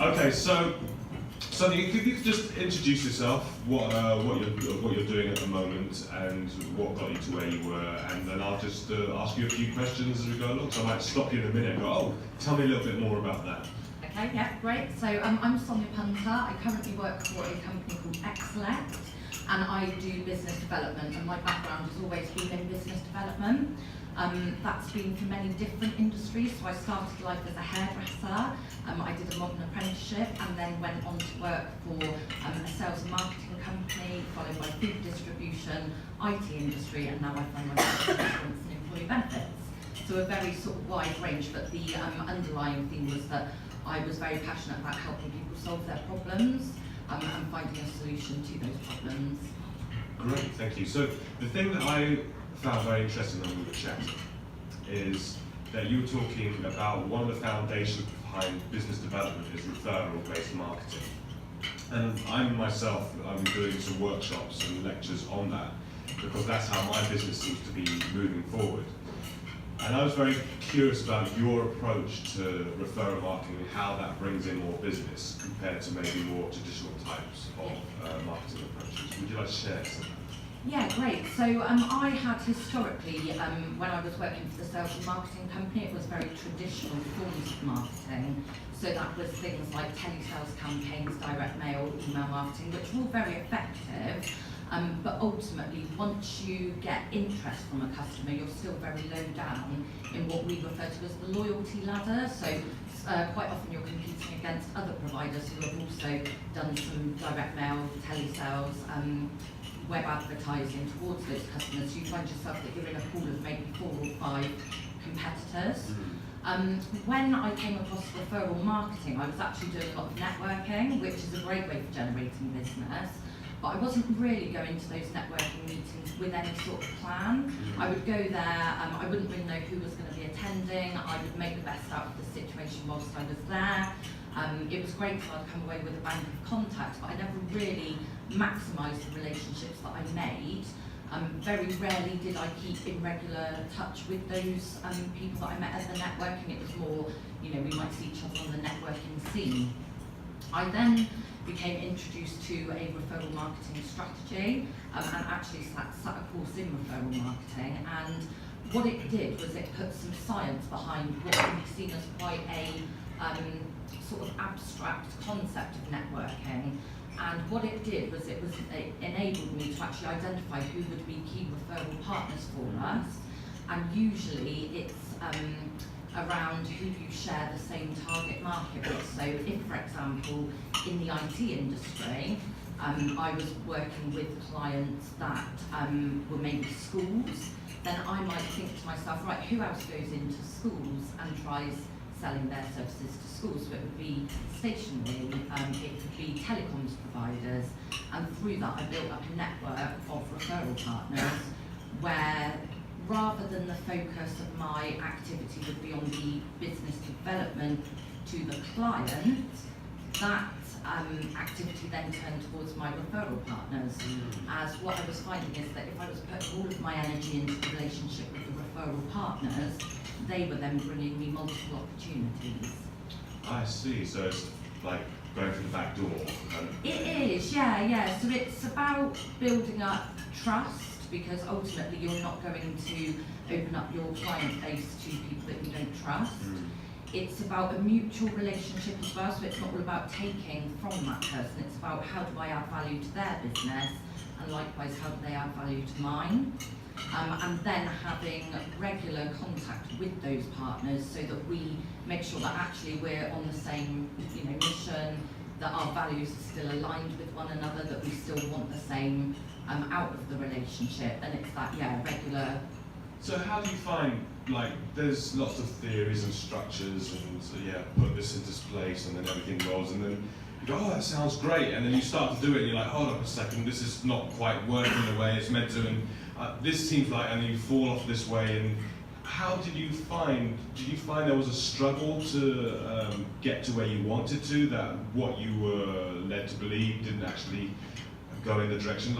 Okay, so Sonia, if you could just introduce yourself, what you're doing at the moment, and what got you to where you were, and then I'll just ask you a few questions as we go along. So I might stop you in a minute and go, oh, tell me a little bit more about that. Okay, yeah, great. So I'm Sonia Punter. I currently work for a company called Xlect, and I do business development, and my background has always been in business development. That's been for many different industries. So I started life as a hairdresser. I did a modern apprenticeship and then went on to work for a sales and marketing company, followed by food distribution, IT industry, and now I find myself in insurance and employee benefits. So a very sort of wide range, but the underlying thing was that I was very passionate about helping people solve their problems and finding a solution to those problems. Great, thank you. So the thing that I found very interesting when we were chatting is that you were talking about one of the foundations behind business development is referral-based marketing. And I'm doing some workshops and lectures on that because that's how my business seems to be moving forward. And I was very curious about your approach to referral marketing and how that brings in more business compared to maybe more traditional types of marketing approaches. Would you like to share some? Yeah, great. So I had historically, when I was working for the sales and marketing company, it was very traditional forms of marketing. So that was things like telesales campaigns, direct mail, email marketing, which were all very effective. But ultimately, once you get interest from a customer, you're still very low down in what we refer to as the loyalty ladder. So quite often you're competing against other providers who have also done some direct mail, telesales, web advertising towards those customers. You find yourself that you're in a pool of maybe 4 or 5 competitors. When I came across referral marketing, I was actually doing a lot of networking, which is a great way for generating business. But I wasn't really going to those networking meetings with any sort of plan. I would go there, I wouldn't really know who was going to be attending, I would make the best out of the situation whilst I was there. It was great because I'd come away with a bank of contacts, but I never really maximised the relationships that I made. Very rarely did I keep in regular touch with those people that I met at the networking. It was more, we might see each other on the networking scene. I then became introduced to a referral marketing strategy and actually sat a course in referral marketing, and what it did was it put some science behind what can be seen as quite a sort of abstract concept of networking. And what it did was it enabled me to actually identify who would be key referral partners for us, and usually it's around who you share the same target market with. So if, for example, in the IT industry, I was working with clients that were maybe schools, then I might think to myself, right, who else goes into schools and tries selling their services to schools? So it would be stationery, it could be telecoms providers, and through that I built up a network of referral partners where rather than the focus of my activity would be on the business development to the client, that activity then turned towards my referral partners. As what I was finding is that if I was putting all of my energy into the relationship with the referral partners, they were then bringing me multiple opportunities. I see, so it's like going through the back door. It is, yeah. So it's about building up trust, because ultimately you're not going to open up your client base to people that you don't trust. It's about a mutual relationship as well, so it's not all about taking from that person, it's about how do I add value to their business, and likewise how do they add value to mine. And then having regular contact with those partners so that we make sure that actually we're on the same mission, that our values are still aligned with one another, that we still want the same out of the relationship, and it's that, regular. So how do you find, there's lots of theories and structures and, put this into place and then everything rolls, and then you go, oh, that sounds great, and then you start to do it and you're like, hold up a second, this is not quite working the way it's meant to, and this seems like, and you fall off this way, and how did you find there was a struggle to get to where you wanted to, that what you were led to believe didn't actually go in the direction?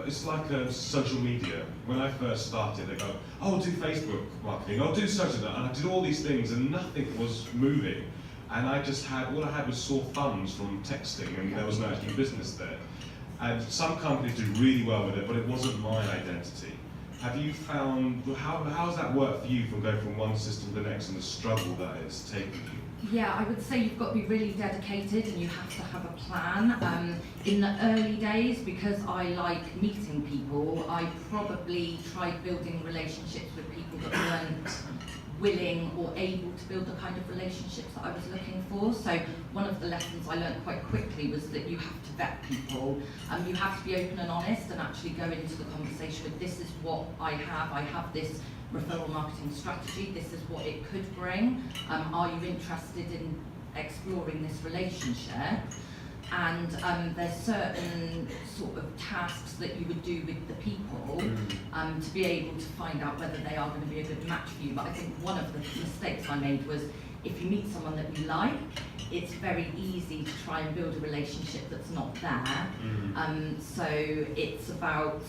It's like social media. When I first started, they go, oh, do Facebook marketing, oh, do social, and I did all these things and nothing was moving. and all I had was sore thumbs from texting, and there was no actually business there. And some companies do really well with it, but it wasn't my identity. Have you found, how has that worked for you from going from one system to the next and the struggle that it's taken you? Yeah, I would say you've got to be really dedicated and you have to have a plan. In the early days, because I like meeting people, I probably tried building relationships with people that weren't willing or able to build the kind of relationships that I was looking for. So one of the lessons I learned quite quickly was that you have to vet people. You have to be open and honest and actually go into the conversation with, this is what I have this referral marketing strategy, this is what it could bring. Are you interested in exploring this relationship? And there's certain sort of tasks that you would do with the people to be able to find out whether they are going to be a good match for you. But I think one of the mistakes I made was, if you meet someone that you like, it's very easy to try and build a relationship that's not there. So it's about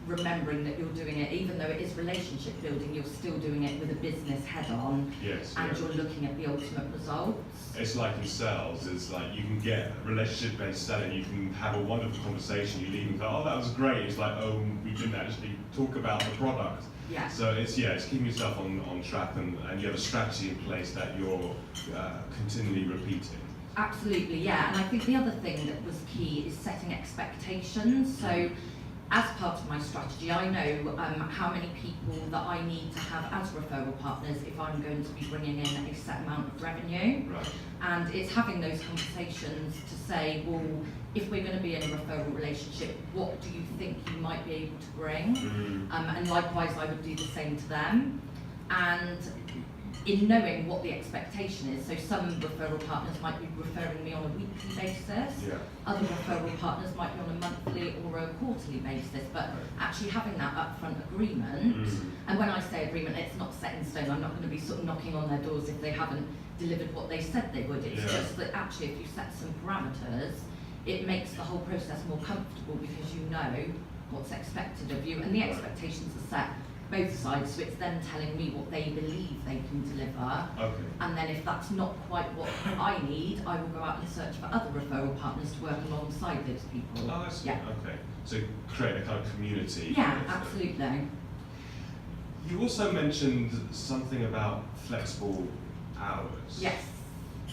remembering that you're doing it, even though it is relationship building, you're still doing it with a business head on, Yes, and yeah. you're looking at the ultimate results. It's like in sales, it's like you can get relationship-based selling, you can have a wonderful conversation, you leave and go, oh, that was great. It's like, oh, we didn't actually talk about the product. Yeah. So it's keeping yourself on track, and you have a strategy in place that you're continually repeating. Absolutely, yeah. And I think the other thing that was key is setting expectations. So as part of my strategy, I know how many people that I need to have as referral partners if I'm going to be bringing in a set amount of revenue. Right. And it's having those conversations to say, well, if we're going to be in a referral relationship, what do you think you might be able to bring? And likewise, I would do the same to them. And in knowing what the expectation is, so some referral partners might be referring me on a weekly basis, Yeah. other referral partners might be on a monthly or a quarterly basis, but actually having that upfront agreement, and when I say agreement, it's not set in stone. I'm not going to be sort of knocking on their doors if they haven't delivered what they said they would. It's just that actually if you set some parameters, it makes the whole process more comfortable because you know what's expected of you, and the expectations are set both sides, so it's them telling me what they believe they can deliver. Okay. And then if that's not quite what I need, I will go out and search for other referral partners to work alongside those people. Oh, I see. Yeah. Okay. So create a kind of community. Yeah, absolutely. You also mentioned something about flexible hours. Yes.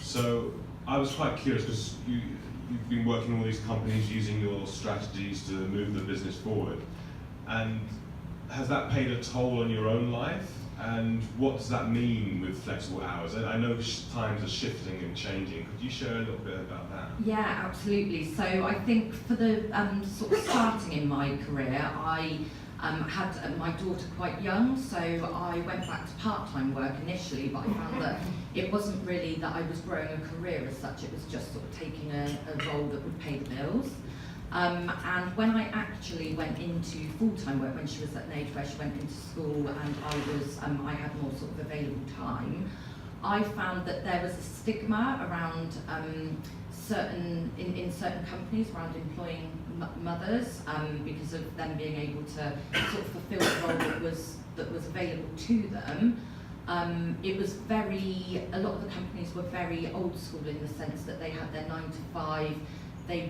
So I was quite curious because you've been working with all these companies using your strategies to move the business forward. And has that paid a toll on your own life? And what does that mean with flexible hours? I know times are shifting and changing. Could you share a little bit about that? Yeah, absolutely. So I think for the sort of starting in my career, I had my daughter quite young, so I went back to part-time work initially, but I found that it wasn't really that I was growing a career as such, it was just sort of taking a role that would pay the bills. And when I actually went into full-time work, when she was at an age where she went into school and I had more sort of available time, I found that there was a stigma around in certain companies around employing mothers because of them being able to sort of fulfil the role that was available to them. It was a lot of the companies were very old school in the sense that they had their 9 to 5. They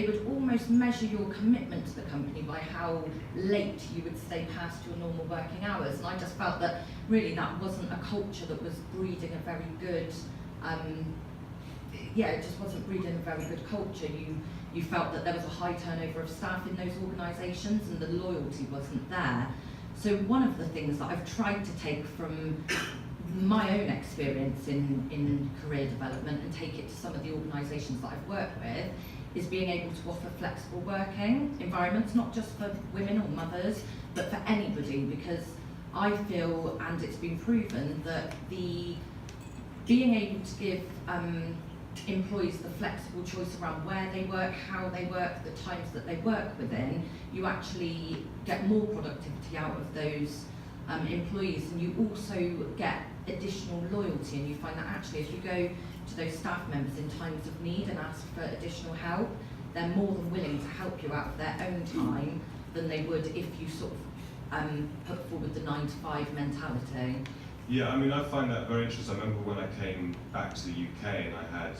would almost measure your commitment to the company by how late you would stay past your normal working hours. And I just felt that really that wasn't a culture that was breeding a very good, it just wasn't breeding a very good culture. You felt that there was a high turnover of staff in those organisations and the loyalty wasn't there. So one of the things that I've tried to take from my own experience in career development and take it to some of the organisations that I've worked with is being able to offer flexible working environments, not just for women or mothers, but for anybody, because I feel, and it's been proven, that being able to give employees the flexible choice around where they work, how they work, the times that they work within, you actually get more productivity out of those employees, and you also get additional loyalty, and you find that actually if you go to those staff members in times of need and ask for additional help, they're more than willing to help you out of their own time than they would if you sort of put forward the 9 to 5 mentality. Yeah, I mean, I find that very interesting. I remember when I came back to the UK and I had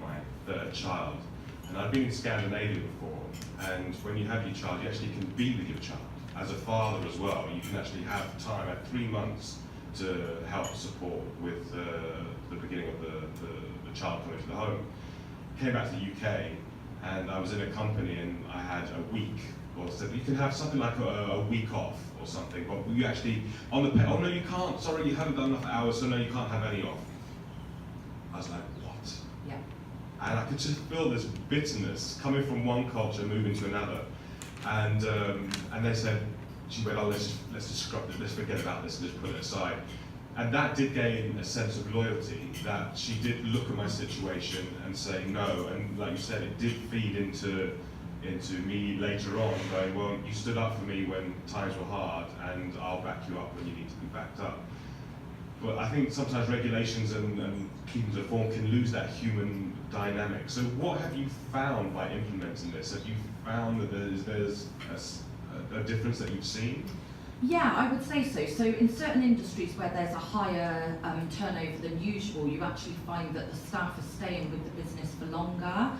my third child, and I'd been in Scandinavia before, and when you have your child, you actually can be with your child. As a father as well, you can actually have time, I had 3 months to help support with the beginning of the child coming to the home. Came back to the UK, and I was in a company and I had a week, or said you can have something like a week off or something, but you actually, on the pay, oh no you can't, sorry you haven't done enough hours, so no you can't have any off. I was like, what? Yeah. And I could just feel this bitterness coming from one culture moving to another. And they said, she went, oh let's just scrub it, let's forget about this, let's put it aside. And that did gain a sense of loyalty, that she did look at my situation and say no, and like you said, it did feed into me later on going, well, you stood up for me when times were hard, and I'll back you up when you need to be backed up. But I think sometimes regulations and keeping to form can lose that human dynamic. So what have you found by implementing this? Have you found that there's a difference that you've seen? Yeah, I would say so. So in certain industries where there's a higher turnover than usual, you actually find that the staff are staying with the business for longer.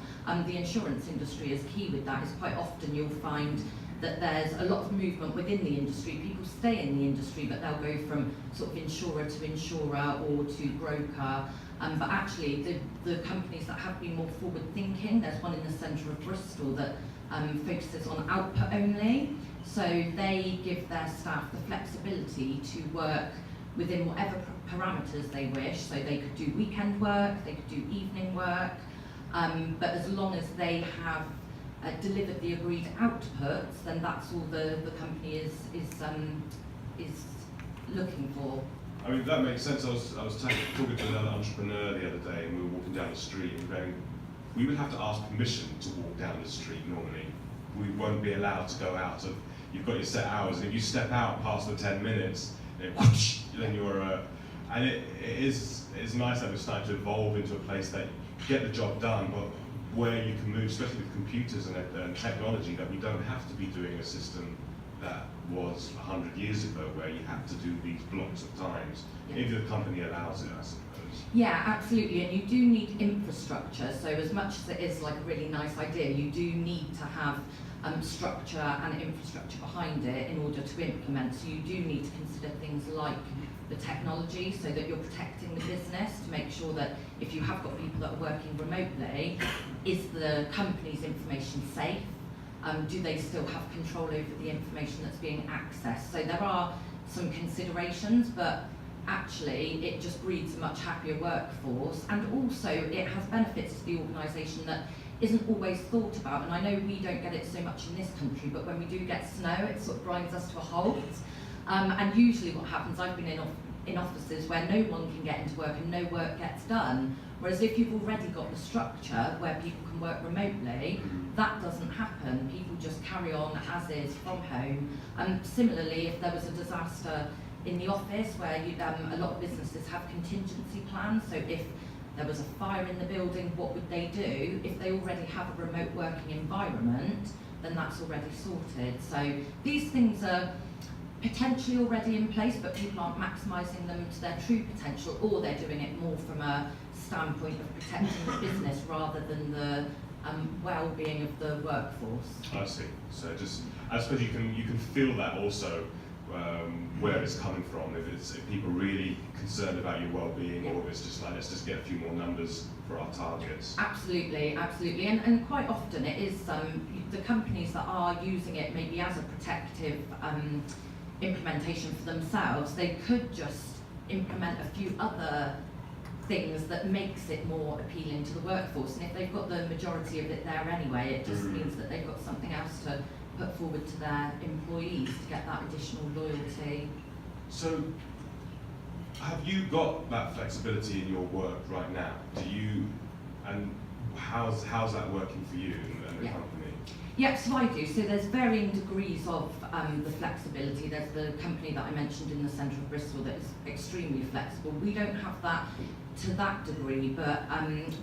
The insurance industry is key with that. Is quite often you'll find that there's a lot of movement within the industry. People stay in the industry, but they'll go from sort of insurer to insurer or to broker. But actually, the companies that have been more forward-thinking, there's one in the centre of Bristol that focuses on output only. So they give their staff the flexibility to work within whatever parameters they wish. So they could do weekend work, they could do evening work, but as long as they have delivered the agreed outputs, then that's all the company is looking for. I mean, that makes sense. I was talking to another entrepreneur the other day, and we were walking down the street and going, we would have to ask permission to walk down the street normally. We won't be allowed to go out of, you've got your set hours, and if you step out past the 10 minutes, then you're, and it's nice that we're starting to evolve into a place that you get the job done, but where you can move, especially with computers and technology, that we don't have to be doing a system that was 100 years ago, where you have to do these blocks of times, if the company allows it, I suppose. Yeah, absolutely, and you do need infrastructure. So as much as it is like a really nice idea, you do need to have structure and infrastructure behind it in order to implement. So you do need to consider things like the technology, so that you're protecting the business, to make sure that if you have got people that are working remotely, is the company's information safe? Do they still have control over the information that's being accessed? So there are some considerations, but actually it just breeds a much happier workforce, and also it has benefits to the organisation that isn't always thought about. And I know we don't get it so much in this country, but when we do get snow, it sort of grinds us to a halt. And usually what happens, I've been in offices where no one can get into work and no work gets done. Whereas if you've already got the structure where people can work remotely, that doesn't happen. People just carry on as is from home. Similarly, if there was a disaster in the office where a lot of businesses have contingency plans, so if there was a fire in the building, what would they do? If they already have a remote working environment, then that's already sorted. So these things are potentially already in place, but people aren't maximising them to their true potential, or they're doing it more from a standpoint of protecting the business rather than the well-being of the workforce. I see. So I suppose you can feel that also where it's coming from. If people are really concerned about your well-being, or if it's just like, let's just get a few more numbers for our targets. Absolutely, absolutely, and quite often it is the companies that are using it maybe as a protective implementation for themselves. They could just implement a few other things that makes it more appealing to the workforce, and if they've got the majority of it there anyway, it just means that they've got something else to put forward to their employees to get that additional loyalty. So have you got that flexibility in your work right now? Do you, and how's that working for you and the company? Yeah, so I do. So there's varying degrees of the flexibility. There's the company that I mentioned in the centre of Bristol that is extremely flexible. We don't have that to that degree, but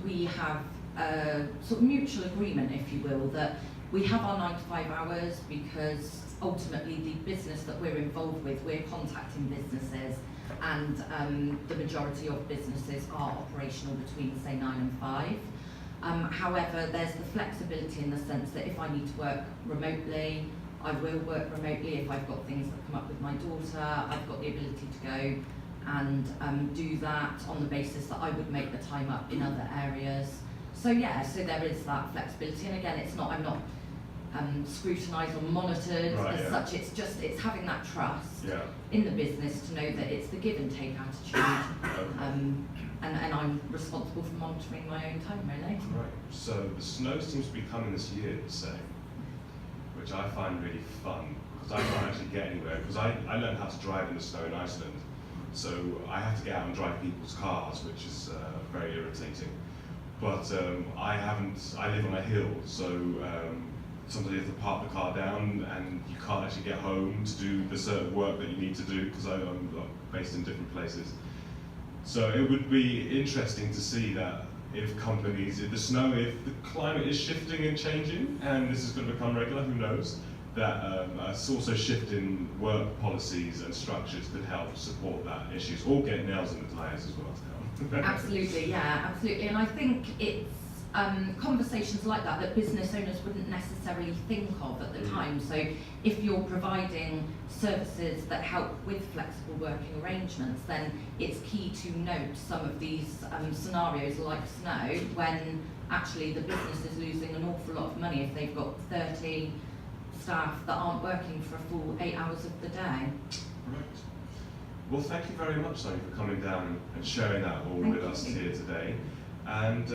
we have a sort of mutual agreement, if you will, that we have our 9 to 5 hours because ultimately the business that we're involved with, we're contacting businesses and the majority of businesses are operational between, say, 9 and 5. However, there's the flexibility in the sense that if I need to work remotely, I will work remotely. If I've got things that come up with my daughter, I've got the ability to go and do that on the basis that I would make the time up in other areas. So yeah, so there is that flexibility, and again, I'm not scrutinised or monitored as such. It's having that trust in the business to know that it's the give and take attitude, and I'm responsible for monitoring my own time, really. Right. So the snow seems to be coming this year, you say, which I find really fun because I can't actually get anywhere because I learned how to drive in the snow in Iceland, so I have to get out and drive people's cars, which is very irritating. But I live on a hill, so sometimes you have to park the car down and you can't actually get home to do the certain work that you need to do because I'm based in different places. So it would be interesting to see that if the climate is shifting and changing, and this is going to become regular, who knows, that it's also shifting work policies and structures could help support that issues, or get nails in the tyres as well. Absolutely, yeah, absolutely. And I think it's conversations like that business owners wouldn't necessarily think of at the time. So if you're providing services that help with flexible working arrangements, then it's key to note some of these scenarios like snow, when actually the business is losing an awful lot of money if they've got 30 staff that aren't working for a full 8 hours of the day. Right. Well, thank you very much, Sonia, for coming down and sharing that all with us here today. And